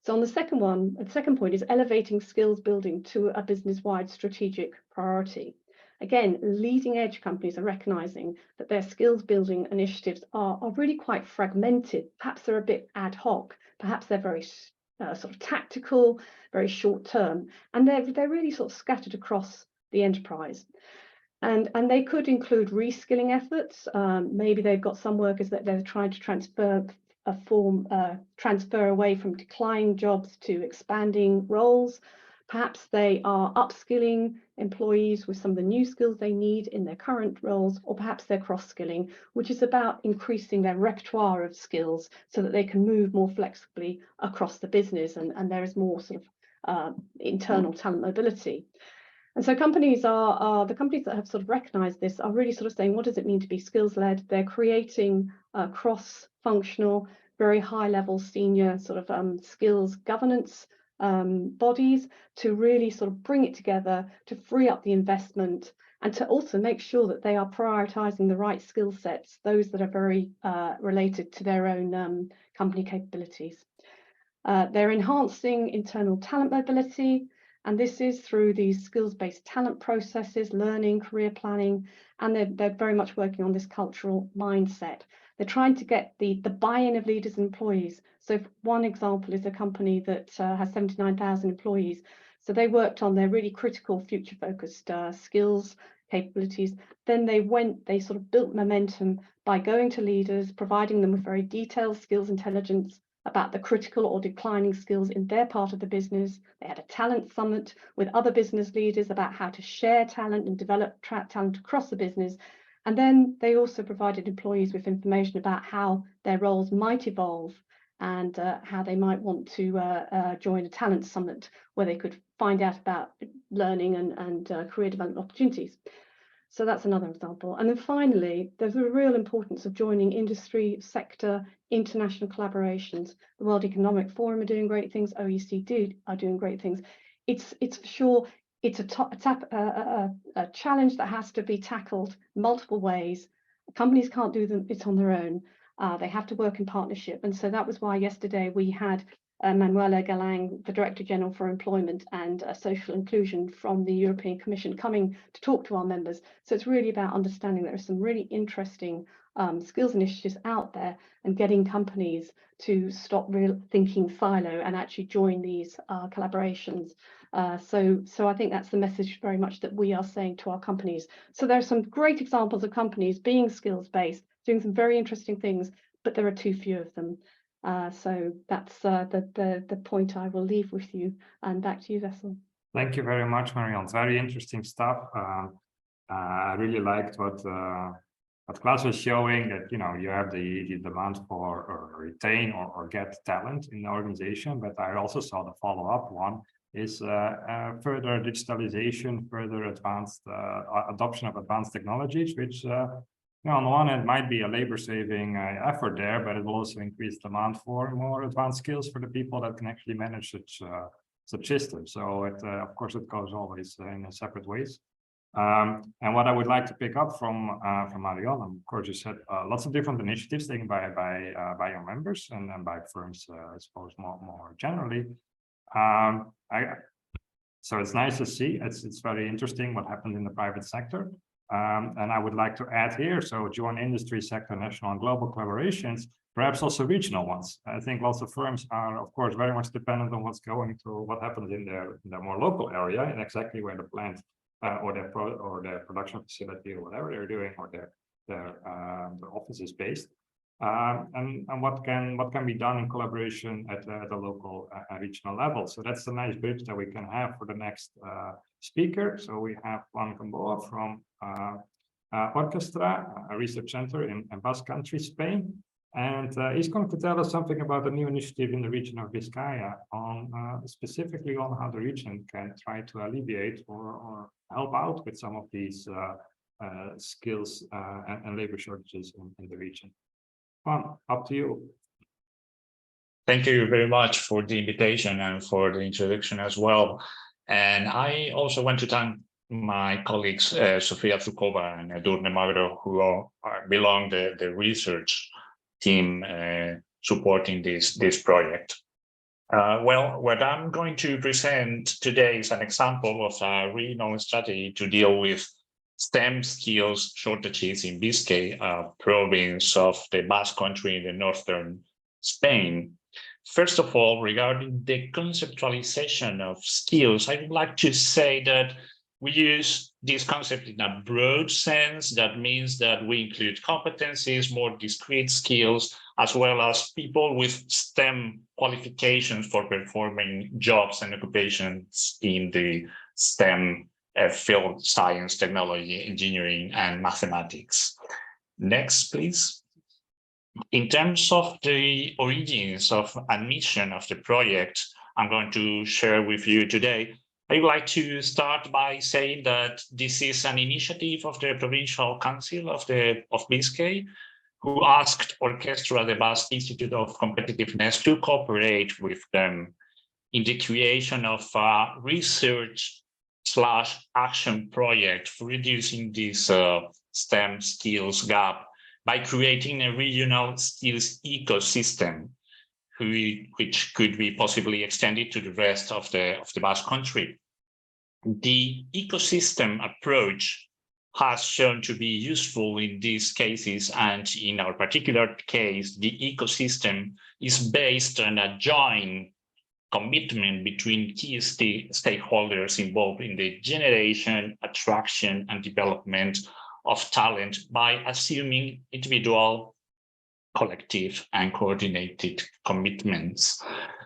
So on the second point is elevating skills building to a business-wide strategic priority. Again, leading edge companies are recognizing that their skills building initiatives are really quite fragmented. Perhaps they're a bit ad hoc, perhaps they're very sort of tactical, very short term, and they're really sort of scattered across the enterprise. And they could include reskilling efforts. Maybe they've got some workers that they're trying to transfer away from declining jobs to expanding roles. Perhaps they are upskilling employees with some of the new skills they need in their current roles, or perhaps they're cross-skilling, which is about increasing their repertoire of skills so that they can move more flexibly across the business, and there is more sort of internal talent mobility. And so companies the companies that have sort of recognized this are really sort of saying, what does it mean to be skills-led? They're creating cross-functional, very high-level senior sort of skills governance bodies to really sort of bring it together, to free up the investment, and to also make sure that they are prioritizing the right skill sets, those that are very related to their own company capabilities. They're enhancing internal talent mobility, and this is through these skills-based talent processes, learning, career planning, and they're very much working on this cultural mindset. They're trying to get the buy-in of leaders and employees. So one example is a company that has 79,000 employees. So they worked on their really critical future-focused skills, capabilities. Then they sort of built momentum by going to leaders, providing them with very detailed skills intelligence about the critical or declining skills in their part of the business. They had a talent summit with other business leaders about how to share talent and develop talent across the business. And then they also provided employees with information about how their roles might evolve and how they might want to join a talent summit where they could find out about learning and career development opportunities. So that's another example. And then finally, there's a real importance of joining industry, sector, international collaborations. The World Economic Forum are doing great things. OECD are doing great things. It's for sure, it's a challenge that has to be tackled multiple ways. Companies can't do it on their own. They have to work in partnership. And so that was why yesterday we had Manuela Galang, the Director General for Employment and Social Inclusion from the European Commission, coming to talk to our members. So it's really about understanding there are some really interesting skills initiatives out there and getting companies to stop thinking silo and actually join these collaborations. So I think that's the message very much that we are saying to our companies. So there are some great examples of companies being skills-based, doing some very interesting things, but there are too few of them. So that's the point I will leave with you, and back to you, Vessel. Thank you very much, Marianne. Very interesting stuff. I really liked what Klaas was showing, that you have the demand for or retain or get talent in the organization, but I also saw the follow-up one is further digitalization, further advanced adoption of advanced technologies, which on the one hand, might be a labor-saving effort there, but it will also increase demand for more advanced skills for the people that can actually manage such systems. So it, of course, it goes always in separate ways. And what I would like to pick up from Marion, of course, you said lots of different initiatives taken by your members and by firms, I suppose, more generally. So it's nice to see. It's very interesting what happened in the private sector. And I would like to add here, so joint industry sector, national and global collaborations, perhaps also regional ones. I think lots of firms are, of course, very much dependent on what happens in their more local area and exactly where the plant or their production facility or whatever they're doing, or their office is based. And what can be done in collaboration at the local regional level. So that's a nice bridge that we can have for the next speaker. So we have Juan Gamboa from Orchestra, a research center in Basque Country, Spain. And he's going to tell us something about a new initiative in the region of Vizcaya on specifically on how the region can try to alleviate or help out with some of these skills and labor shortages in the region. Juan, up to you. Thank you very much for the invitation and for the introduction as well. And I also want to thank my colleagues, Sofia Zukova and Edurne Magro, who belong the research team supporting this project. Well, what I'm going to present today is an example of a regional strategy to deal with STEM skills shortages in Biscay, province of the Basque Country in the northern Spain. First of all, regarding the conceptualization of skills, I would like to say that we use this concept in a broad sense. That means that we include competencies, more discrete skills, as well as people with STEM qualifications for performing jobs and occupations in the STEM field: science, technology, engineering, and mathematics. Next, please. In terms of the origins of admission of the project I'm going to share with you today, I would like to start by saying that this is an initiative of the Provincial Council of Biscay, who asked Orchestra, the Basque Institute of Competitiveness, to cooperate with them in the creation of a research/action project for reducing this STEM skills gap by creating a regional skills ecosystem, which could be possibly extended to the rest of the Basque Country. The ecosystem approach has shown to be useful in these cases, and in our particular case, the ecosystem is based on a joint commitment between key stakeholders involved in the generation, attraction, and development of talent by assuming individual, collective, and coordinated commitments.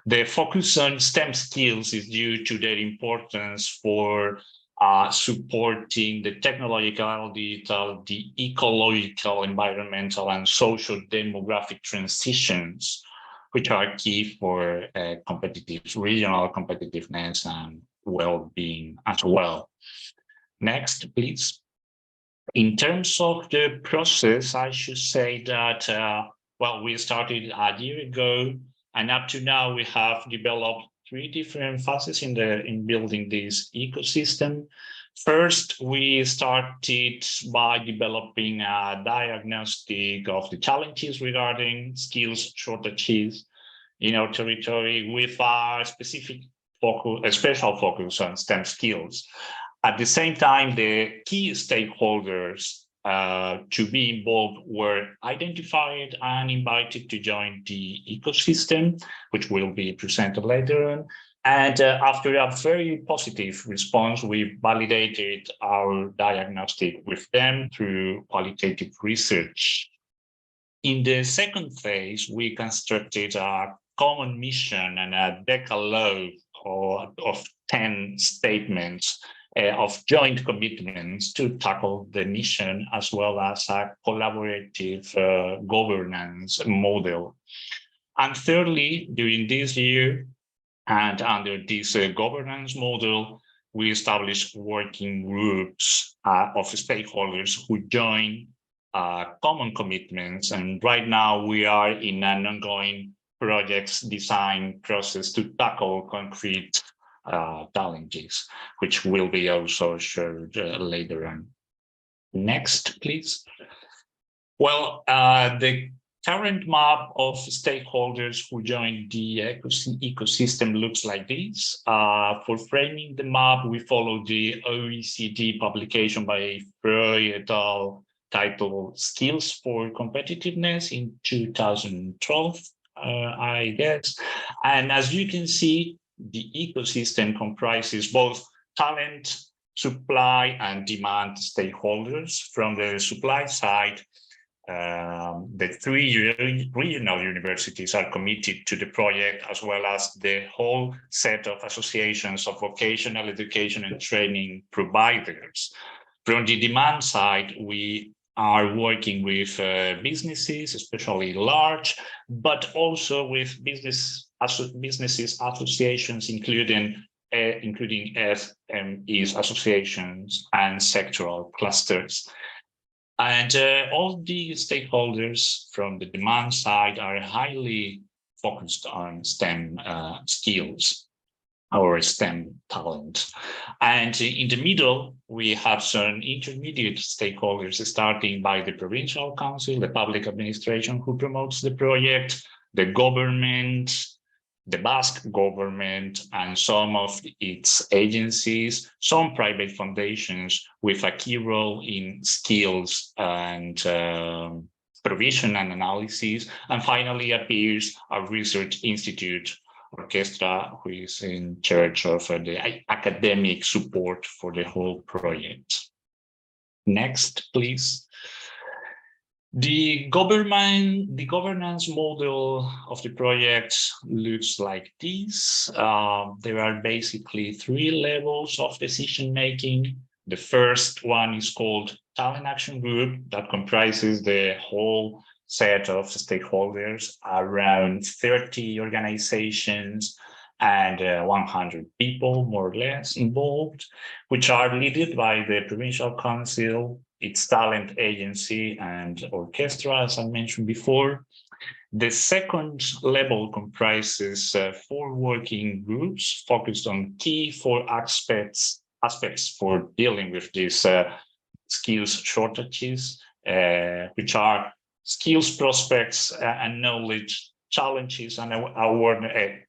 The focus on STEM skills is due to their importance for supporting the technological, digital, the ecological, environmental, and social demographic transitions, which are key for regional competitiveness and well-being as well. Next, please. In terms of the process, I should say that, well, we started a year ago, and up to now we have developed 3 different phases in building this ecosystem. First, we started by developing a diagnostic of the challenges regarding skills shortages in our territory, with a special focus on STEM skills. At the same time, the key stakeholders to be involved were identified and invited to join the ecosystem, which will be presented later on. And after a very positive response, we validated our diagnostic with them through qualitative research. In the second phase, we constructed a common mission and a decalogue of 10 statements of joint commitments to tackle the mission, as well as a collaborative governance model. And thirdly, during this year, and under this governance model, we established working groups of stakeholders who join common commitments. And right now we are in an ongoing projects design process to tackle concrete challenges, which will be also shared later on. Next, please. Well, the current map of stakeholders who joined the ecosystem looks like this. For framing the map, we follow the OECD publication by Freud et al. Titled Skills for Competitiveness in 2012, I guess. And as you can see, the ecosystem comprises both talent, supply, and demand stakeholders. From the supply side, the 3 regional universities are committed to the project, as well as the whole set of associations of vocational education and training providers. From the demand side, we are working with businesses, especially large, but also with businesses associations, including SMEs associations and sectoral clusters. And all the stakeholders from the demand side are highly focused on STEM skills or STEM talent. And in the middle, we have some intermediate stakeholders, starting by the provincial council, the public administration who promotes the project, the government, the Basque government, and some of its agencies, some private foundations with a key role in skills and provision and analysis. And finally appears a research institute, Orchestra, who is in charge of the academic support for the whole project. Next, please. The governance model of the project looks like this. There are basically 3 levels of decision making. The first one is called Talent Action Group, that comprises the whole set of stakeholders, around 30 organizations and 100 people, more or less, involved, which are led by the provincial council, its talent agency, and orchestra, as I mentioned before. The second level comprises 4 working groups focused on key 4 aspects for dealing with these skills shortages, which are skills prospects and knowledge challenges and awareness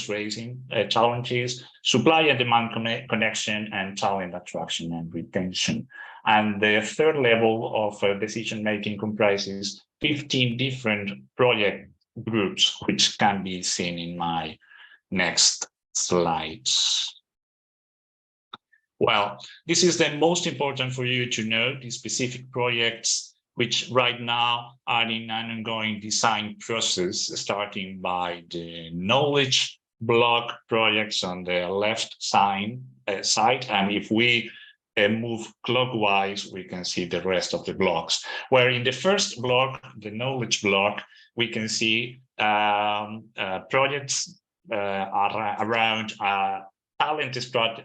raising challenges, supply and demand connection, and talent attraction and retention. And the third level of decision making comprises 15 different project groups, which can be seen in my next slides. Well, this is the most important for you to know, the specific projects which right now are in an ongoing design process, starting by the knowledge block projects on the left side. And if we move clockwise, we can see the rest of the blocks, where in the first block, the knowledge block, we can see projects around talent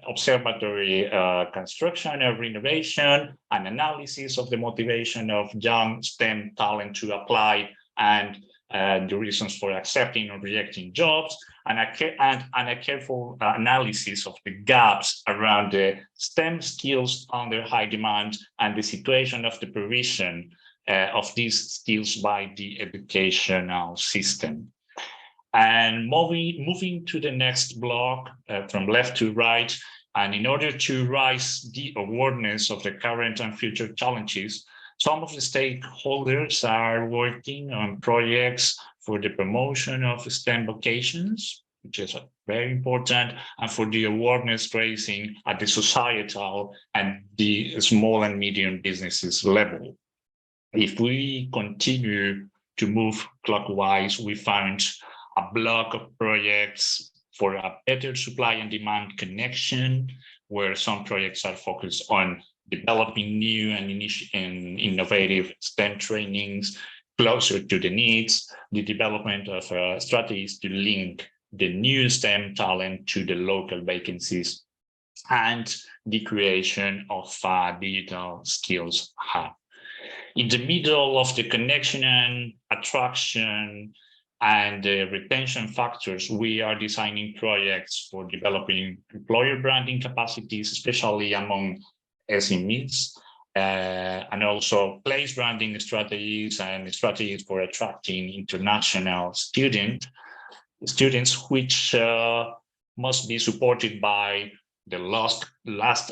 observatory construction and renovation, and analysis of the motivation of young STEM talent to apply, and the reasons for accepting or rejecting jobs, and a careful analysis of the gaps around the STEM skills under high demand and the situation of the provision of these skills by the educational system. And moving to the next block from left to right, and in order to raise the awareness of the current and future challenges, some of the stakeholders are working on projects for the promotion of STEM vocations, which is very important, and for the awareness raising at the societal and the small and medium businesses level. If we continue to move clockwise, we find a block of projects for a better supply and demand connection, where some projects are focused on developing new and innovative STEM trainings closer to the needs, the development of strategies to link the new STEM talent to the local vacancies, and the creation of a digital skills hub. in the middle of the connection and attraction and retention factors, we are designing projects for developing employer branding capacities, especially among SMEs, and also place branding strategies and strategies for attracting international students, which must be supported by the last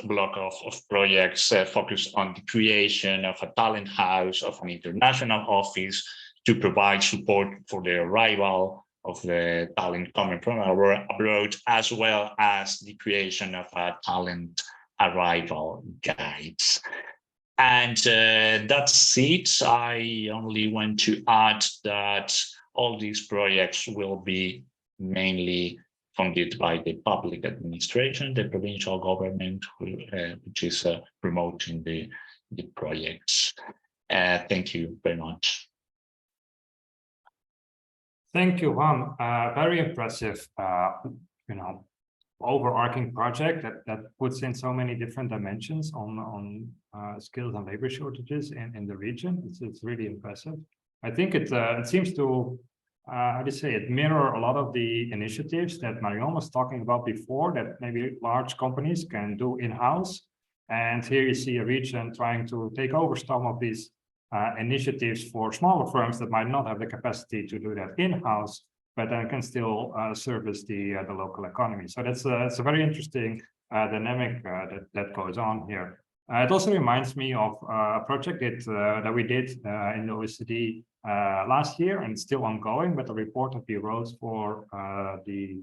block of projects focused on the creation of a talent house, of an international office, to provide support for the arrival of the talent coming from abroad, as well as the creation of a talent arrival guides. And that's it. I only want to add that all these projects will be mainly funded by the public administration, the provincial government, which is promoting the projects. Thank you very much. Thank you, Juan. Very impressive, overarching project that puts in so many different dimensions on skills and labor shortages in the region. It's really impressive. I think it seems to, how do you say it, mirror a lot of the initiatives that Marion was talking about before, that maybe large companies can do in-house. And here you see a region trying to take over some of these initiatives for smaller firms that might not have the capacity to do that in-house, but then can still service the local economy. So that's a very interesting dynamic that goes on here. It also reminds me of a project that we did in the OECD last year, and it's still ongoing, but a report that we wrote for the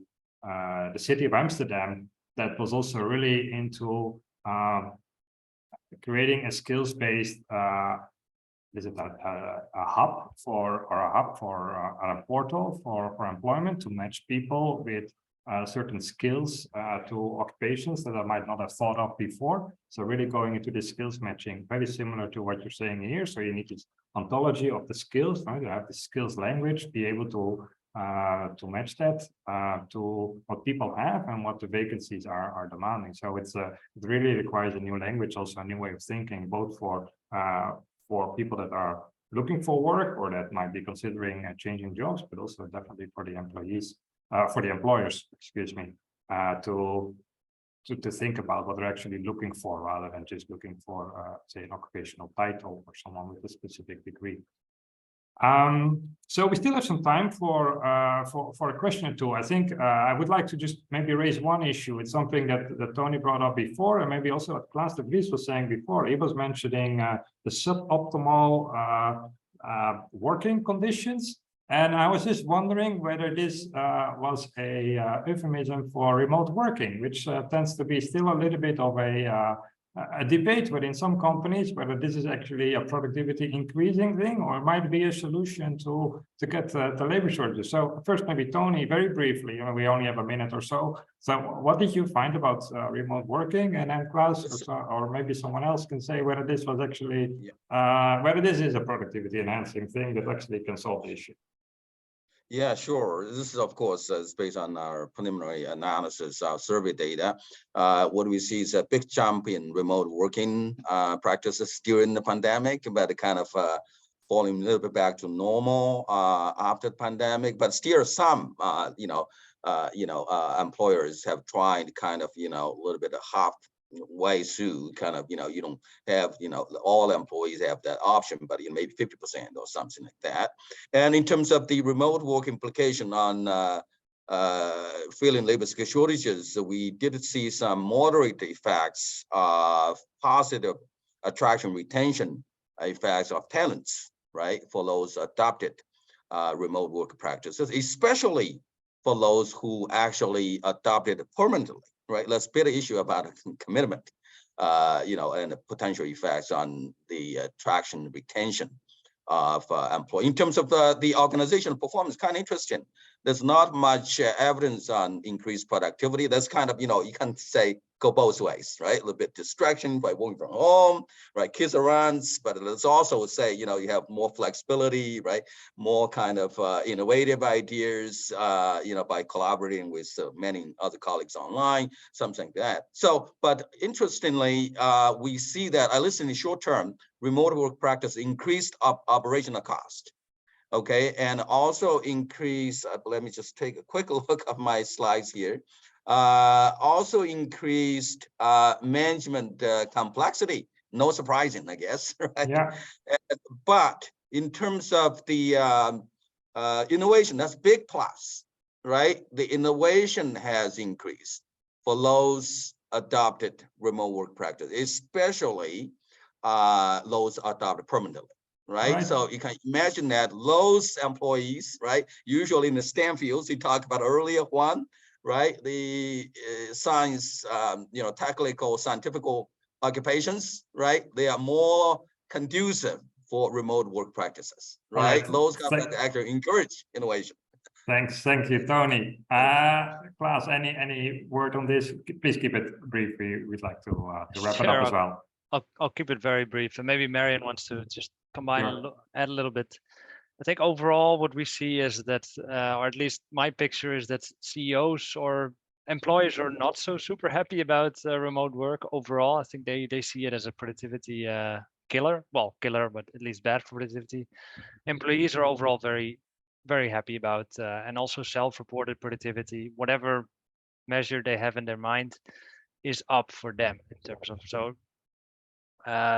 city of Amsterdam that was also really into creating a skills-based is it a hub for a portal for employment to match people with certain skills to occupations that I might not have thought of before. So really going into the skills matching, very similar to what you're saying here. So you need this ontology of the skills, right? You have the skills language, be able to match that to what people have and what the vacancies are demanding. So it really requires a new language, also a new way of thinking, both for people that are looking for work or that might be considering changing jobs, but also definitely for the employees, for the employers, excuse me, to think about what they're actually looking for rather than just looking for, say, an occupational title or someone with a specific degree. So we still have some time for a question or two. I think I would like to just maybe raise one issue. It's something that Tony brought up before, and maybe also at class that Lies was saying before. He was mentioning the suboptimal working conditions. And I was just wondering whether this was a euphemism for remote working, which tends to be still a little bit of a debate within some companies, whether this is actually a productivity increasing thing or it might be a solution to get the labor shortages. So first, maybe Tony, very briefly, we only have a minute or so. So what did you find about remote working? And then Klaus, or maybe someone else can say whether this was actually, whether this is a productivity enhancing thing that actually can solve the issue. Yeah, sure. This is, of course, based on our preliminary analysis of survey data. What we see is a big jump in remote working practices during the pandemic, but kind of falling a little bit back to normal after the pandemic. But still, some employers have tried kind of a little bit of halfway through, kind of you don't have all employees have that option, but maybe 50% or something like that. And in terms of the remote work implication on filling labor skill shortages, we did see some moderate effects of positive attraction retention effects of talents, right, for those adopted remote work practices, especially for those who actually adopted it permanently. Right, let's build an issue about commitment, and the potential effects on the attraction retention of employees. In terms of the organizational performance, kind of interesting. There's not much evidence on increased productivity. That's kind of, you can say go both ways, right? A little bit distraction by working from home, right? Kids around, but let's also say, you have more flexibility, right? More kind of innovative ideas, by collaborating with many other colleagues online, something like that. So, but interestingly, we see that at least in the short term, remote work practice increased operational cost. Okay, and also increase, let me just take a quick look at my slides here. Also increased management complexity. No surprising, I guess, right? Yeah. But in terms of the innovation, that's big plus, right? The innovation has increased for those adopted remote work practice, especially those adopted permanently. Right? So you can imagine that those employees, right? Usually in the STEM fields, we talked about earlier one, right? The science, technical, scientific occupations, right? They are more conducive for remote work practices, right? Those companies actually encourage innovation. Thanks, thank you, Tony. Klaas, any word on this? Please keep it brief. We'd like to wrap it up as well. I'll keep it very brief, and maybe Marion wants to just combine, add a little bit. I think overall what we see is that, or at least my picture is that CEOs or employers are not so super happy about remote work overall. I think they see it as a productivity killer. Well, killer, but at least bad for productivity. Employees are overall very, very happy about, and also self-reported productivity, whatever measure they have in their mind is up for them in terms of,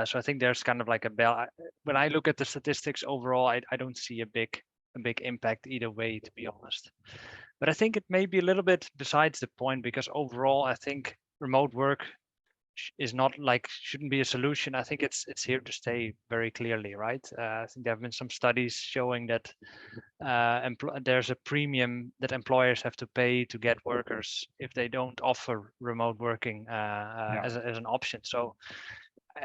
so I think there's kind of like a bell. When I look at the statistics overall, I don't see a big impact either way, to be honest. But I think it may be a little bit besides the point, because overall, I think remote work is not shouldn't be a solution. I think it's here to stay very clearly, right? I think there have been some studies showing that there's a premium that employers have to pay to get workers if they don't offer remote working as an option. So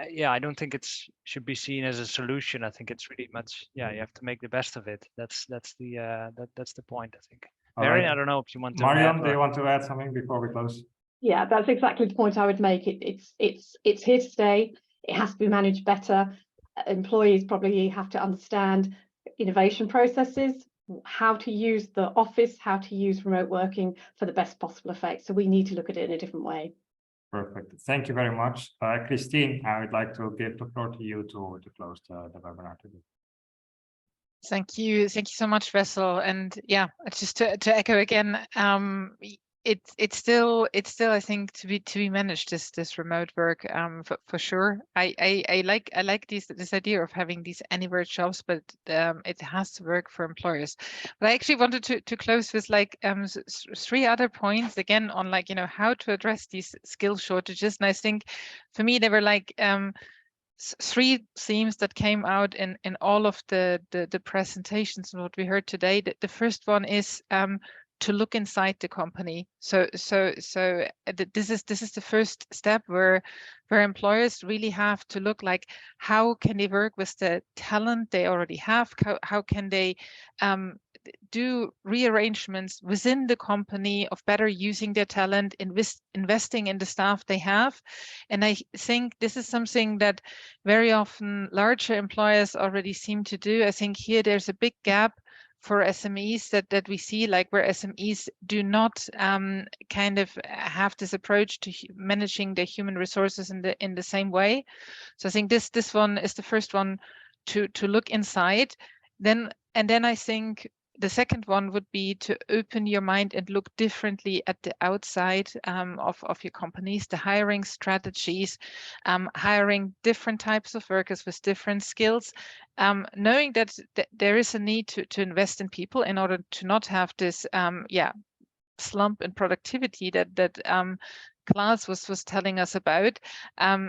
yeah, I don't think should be seen as a solution. I think it's really much, you have to make the best of it. That's the point, I think. Marion, I don't know if you want to Marion, do you want to add something before we close? Yeah, that's exactly the point I would make. It's here to stay. It has to be managed better. Employees probably have to understand innovation processes, how to use the office, how to use remote working for the best possible effect. So we need to look at it in a different way. Perfect. Thank you very much. Christine, I would like to give the floor to you to close the webinar today. Thank you so much, Wessel. And yeah, just to echo again, it's still I think to be managed, this remote work for sure. I like this idea of having these anywhere jobs, but it has to work for employers. But I actually wanted to close with three other points again on how to address these skill shortages. And I think for me they were three themes that came out in all of the presentations and what we heard today. The first one is to look inside the company. So this is the first step where employers really have to look how can they work with the talent they already have? How can they do rearrangements within the company of better using their talent, investing in the staff they have? And I think this is something that very often larger employers already seem to do. I think here there's a big gap for SMEs that we see, where SMEs do not kind of have this approach to managing their human resources in the same way. So I think this one is the first one to look inside. Then I think the second one would be to open your mind and look differently at the outside of your companies, the hiring strategies, hiring different types of workers with different skills, knowing that there is a need to invest in people in order to not have this slump in productivity that Klaas was telling us about.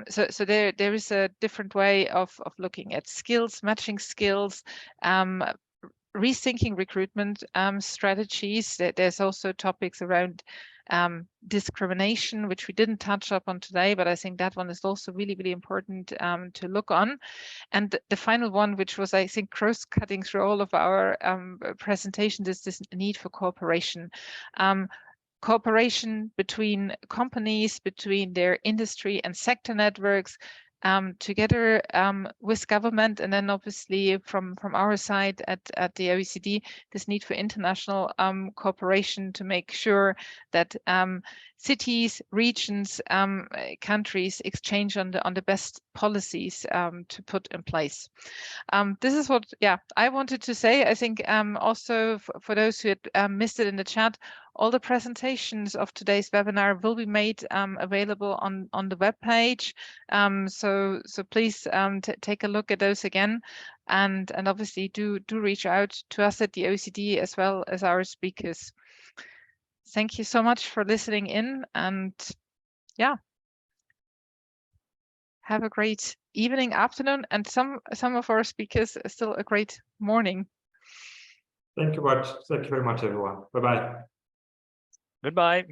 So there is a different way of looking at skills, matching skills, rethinking recruitment strategies. There's also topics around discrimination, which we didn't touch up on today, but I think that one is also really, really important to look on. And the final one, which was, I think, cross-cutting through all of our presentations, is this need for cooperation. Cooperation between companies, between their industry and sector networks, together with government, and then obviously from our side at the OECD, this need for international cooperation to make sure that cities, regions, countries exchange on the best policies to put in place. This is what, I wanted to say. I think also for those who had missed it in the chat, all the presentations of today's webinar will be made available on the web page. So please take a look at those again, and obviously do reach out to us at the OECD as well as our speakers. Thank you so much for listening in, and have a great evening, afternoon, and some of our speakers still a great morning. Thank you much. Thank you very much, everyone. Bye-bye. Goodbye.